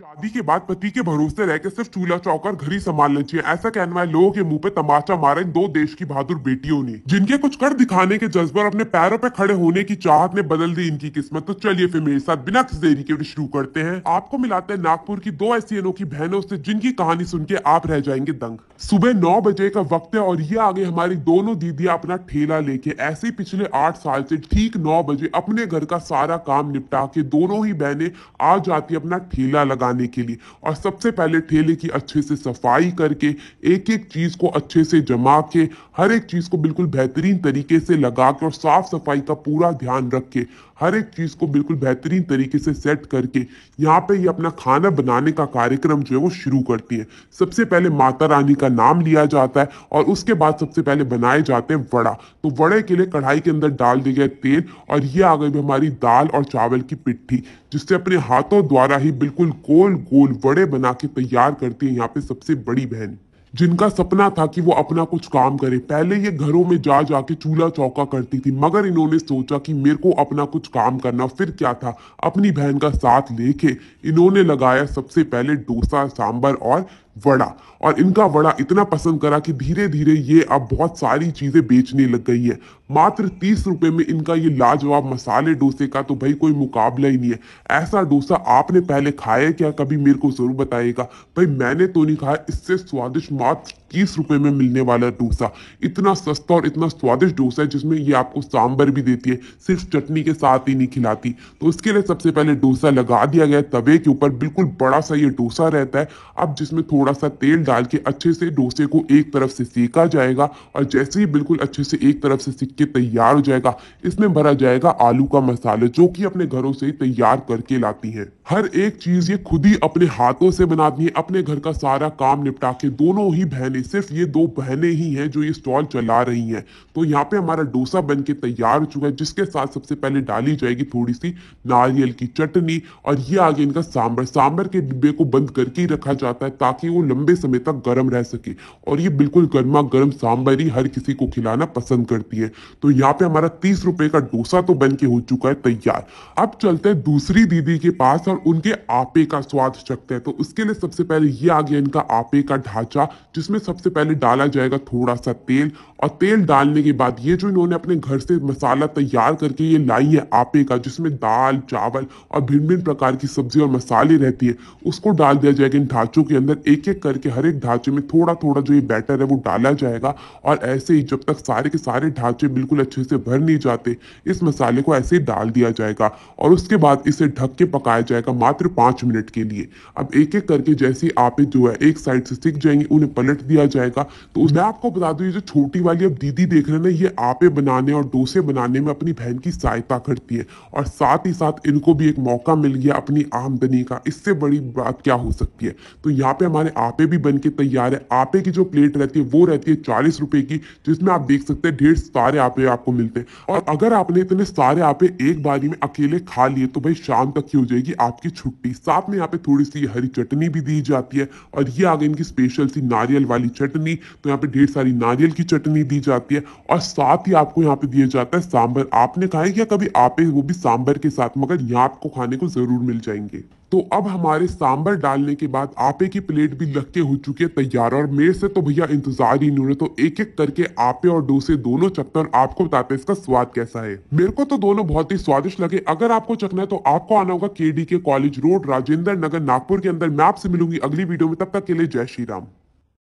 शादी के बाद पति के भरोसे रह के सिर्फ चूल्हा चौका और घर ही संभालना चाहिए, ऐसा कहना है लोगों के मुंह पे तमाचा मारा इन दो देश की बहादुर बेटियों ने, जिनके कुछ कर दिखाने के जज्बे और अपने पैरों पे खड़े होने की चाहत ने बदल दी इनकी किस्मत। तो चलिए फिर मेरे साथ बिना किसी देरी के शुरू करते हैं। आपको मिलाते हैं नागपुर की दो ऐसी अनोखी बहनों से जिनकी कहानी सुन के आप रह जाएंगे दंग। सुबह 9 बजे का वक्त है और ये आगे हमारी दोनों दीदियां अपना ठेला लेके ऐसे ही पिछले 8 साल से ठीक 9 बजे अपने घर का सारा काम निपटा के दोनों ही बहनें आ जाती अपना ठेला लगाने के लिए। और सबसे पहले ठेले की अच्छे से सफाई करके एक एक चीज को अच्छे से जमा के हर एक चीज को बिल्कुल बेहतरीन तरीके से लगा के और साफ सफाई का पूरा ध्यान रख के हर एक चीज को बिल्कुल बेहतरीन तरीके से सेट करके यहाँ पे ये अपना खाना बनाने का कार्यक्रम जो है वो शुरू करती है। सबसे पहले माता रानी का नाम लिया जाता है और उसके बाद सबसे पहले बनाए जाते हैं वड़ा। तो वड़े के लिए कढ़ाई के अंदर डाल दिया गया तेल और ये आ गई हमारी दाल और चावल की पिट्ठी, जिससे अपने हाथों द्वारा ही बिल्कुल गोल गोल वड़े बना के तैयार करती है यहाँ पे सबसे बड़ी बहन, जिनका सपना था कि वो अपना कुछ काम करे। पहले ये घरों में जा जाके चूल्हा चौका करती थी, मगर इन्होंने सोचा कि मेरे को अपना कुछ काम करना। फिर क्या था, अपनी बहन का साथ लेके इन्होंने लगाया सबसे पहले डोसा, सांबर और वड़ा। और इनका वड़ा इतना पसंद करा कि धीरे धीरे ये अब बहुत सारी चीजें बेचने लग गई है। मात्र 30 रुपए में इनका ये लाजवाब मसाले डोसे का तो भाई कोई मुकाबला ही नहीं है। ऐसा डोसा आपने पहले खाया क्या कभी, मेरे को जरूर बताइएगा। भाई मैंने तो नहीं खाया, इससे स्वादिष्ट मात्र 30 रुपए में मिलने वाला डोसा। इतना सस्ता और इतना स्वादिष्ट डोसा है जिसमें ये आपको सांबर भी देती है, सिर्फ चटनी के साथ ही नहीं खिलाती। तो उसके लिए सबसे पहले डोसा लगा दिया गया तवे के ऊपर, बिल्कुल बड़ा सा ये डोसा रहता है। अब जिसमें थोड़ा सा तेल डाल के अच्छे से डोसे को एक तरफ से सेका जाएगा और जैसे ही बिल्कुल अच्छे से एक तरफ से सिक के तैयार हो जाएगा, इसमें भरा जाएगा आलू का मसाला, जो कि अपने घरों से ही तैयार करके लाती हैं। हर एक चीज ये खुद ही अपने हाथों से बनाती है, अपने घर का सारा काम निपटा के। दोनों ही बहनें, सिर्फ ये दो बहनें ही हैं जो ये स्टॉल चला रही हैं। तो यहाँ पे हमारा डोसा बन के तैयार हो चुका है, जिसके साथ सबसे पहले डाली जाएगी थोड़ी सी नारियल की चटनी और ये आगे इनका सांबर। सांबर के डिब्बे को बंद करके ही रखा जाता है ताकि वो लंबे समय तक गर्म रह सके और ये बिल्कुल गर्मा गर्म सांबर ही हर किसी को खिलाना पसंद करती है। तो यहाँ पे हमारा 30 रुपए का डोसा तो बन के हो चुका है तैयार। अब चलते हैं दूसरी दीदी के पास और उनके आपे का स्वाद चखते हैं। तो उसके लिए सबसे पहले ये आ गया इनका आपे का ढांचा, जिसमें सबसे पहले डाला जाएगा थोड़ा सा तेल और तेल डालने के बाद ये जो इन्होंने अपने घर से मसाला तैयार करके ये लाई है आपे का, जिसमें दाल, चावल और भिन्न भिन्न प्रकार की सब्जी और मसाले रहती है, उसको डाल दिया जाएगा इन ढांचों के अंदर। एक एक करके हर एक ढांचे में थोड़ा थोड़ा जो ये बैटर है वो डाला जाएगा और ऐसे ही जब तक सारे के सारे ढांचे बिल्कुल अच्छे से भर नहीं जाते, इस मसाले को ऐसे ही डाल दिया जाएगा और उसके बाद इसे ढक के पकाया जाएगा मात्र 5 मिनट के लिए। अब एक एक करके जैसे आपे जो है एक साइड से सिक जाएंगे, उन्हें पलट दिया जाएगा। तो मैं आपको बता दूं, ये जो छोटी वाली अब दीदी देख रहे हैं ना, ये आपे बनाने और डोसे बनाने में अपनी बहन की सहायता करती है और साथ ही साथ इनको भी एक मौका मिल गया अपनी आमदनी का। इससे बड़ी बात क्या हो सकती है। तो यहाँ पे हमारे आपे भी बन के तैयार है। आपे की जो प्लेट रहती है वो रहती है 40 रुपए की, जिसमें आप देख सकते हैं ढेर सारे आपे आपको मिलते हैं। और अगर आपने इतने सारे आपे एक बारी में अकेले खा लिए तो भाई शाम तक की हो जाएगी आपकी छुट्टी। साथ में यहाँ पे थोड़ी सी हरी चटनी भी दी जाती है और ये आ गई इनकी स्पेशल सी नारियल वाली चटनी। तो यहाँ पे ढेर सारी नारियल की चटनी दी जाती है और साथ ही आपको यहाँ पे दिया जाता है सांबर। आपने खाया क्या कभी आपे, वो भी सांबर के साथ? मगर यहाँ आपको खाने को जरूर मिल जाएंगे। तो अब हमारे सांबर डालने के बाद आपे की प्लेट भी लग के हो चुकी है तैयार और मेरे से तो भैया इंतजार ही नहीं हो रहा। तो एक एक करके आपे और डोसे दोनों चखते हैं और आपको बताते हैं इसका स्वाद कैसा है। मेरे को तो दोनों बहुत ही स्वादिष्ट लगे। अगर आपको चखना है तो आपको आना होगा केडी के कॉलेज रोड, राजेंद्र नगर, नागपुर के अंदर। मैं आपसे मिलूंगी अगली वीडियो में, तब तक के लिए जय श्री राम।